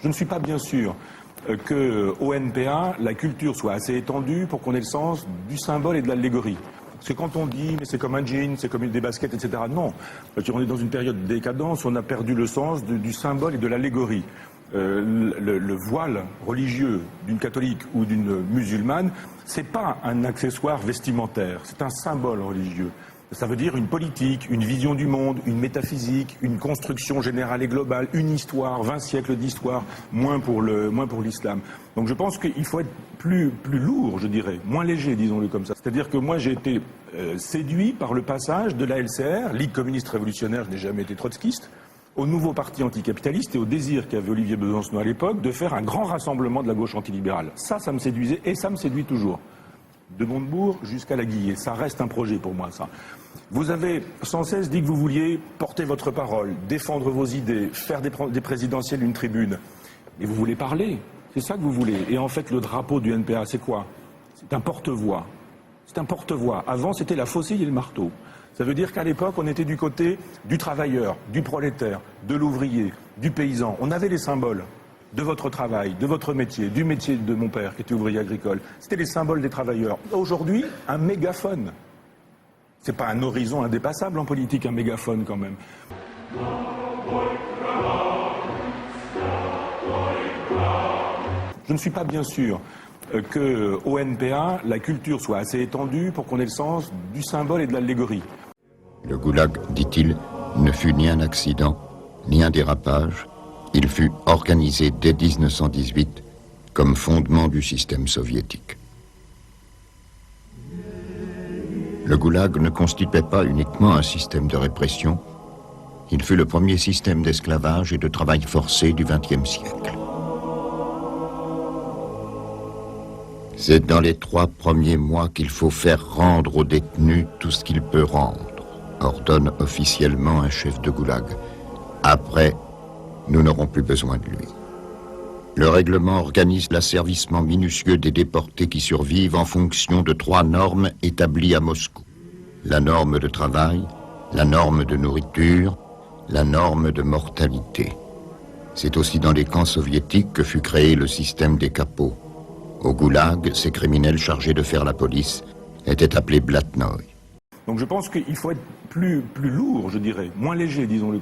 Je ne suis pas bien sûr qu'au NPA, la culture soit assez étendue pour qu'on ait le sens du symbole et de l'allégorie. Parce que quand on dit, mais c'est comme un jean, c'est comme des baskets, etc., non. On est dans une période de décadence, on a perdu le sens du symbole et de l'allégorie. Le voile religieux d'une catholique ou d'une musulmane, c'est pas un accessoire vestimentaire, c'est un symbole religieux. Ça veut dire une politique, une vision du monde, une métaphysique, une construction générale et globale, une histoire, 20 siècles d'histoire, moins pour l'islam. Donc je pense qu'il faut être plus lourd, je dirais, moins léger, disons-le comme ça. C'est-à-dire que moi j'ai été séduit par le passage de la LCR, Ligue communiste révolutionnaire, je n'ai jamais été trotskiste, au nouveau parti anticapitaliste et au désir qu'avait Olivier Besancenot à l'époque de faire un grand rassemblement de la gauche antilibérale. Ça me séduisait et ça me séduit toujours. De Montebourg jusqu'à la Guillet, ça reste un projet pour moi, ça. Vous avez sans cesse dit que vous vouliez porter votre parole, défendre vos idées, faire des présidentielles une tribune. Et vous voulez parler, c'est ça que vous voulez. Et en fait, le drapeau du NPA, c'est quoi? C'est un porte-voix. C'est un porte-voix. Avant, c'était la faucille et le marteau. Ça veut dire qu'à l'époque, on était du côté du travailleur, du prolétaire, de l'ouvrier, du paysan. On avait les symboles de votre travail, de votre métier, du métier de mon père qui était ouvrier agricole. C'était les symboles des travailleurs. Aujourd'hui, un mégaphone. C'est pas un horizon indépassable en politique, un mégaphone quand même. Je ne suis pas bien sûr qu'au NPA, la culture soit assez étendue pour qu'on ait le sens du symbole et de l'allégorie. Le goulag, dit-il, ne fut ni un accident, ni un dérapage. Il fut organisé dès 1918 comme fondement du système soviétique. Le goulag ne constituait pas uniquement un système de répression, il fut le premier système d'esclavage et de travail forcé du XXe siècle. C'est dans les 3 premiers mois qu'il faut faire rendre au détenu tout ce qu'il peut rendre, ordonne officiellement un chef de goulag. Après, nous n'aurons plus besoin de lui. Le règlement organise l'asservissement minutieux des déportés qui survivent en fonction de 3 normes établies à Moscou. La norme de travail, la norme de nourriture, la norme de mortalité. C'est aussi dans les camps soviétiques que fut créé le système des capots. Au goulag, ces criminels chargés de faire la police étaient appelés blatnoï. Donc je pense qu'il faut être plus lourd, je dirais, moins léger, disons-le.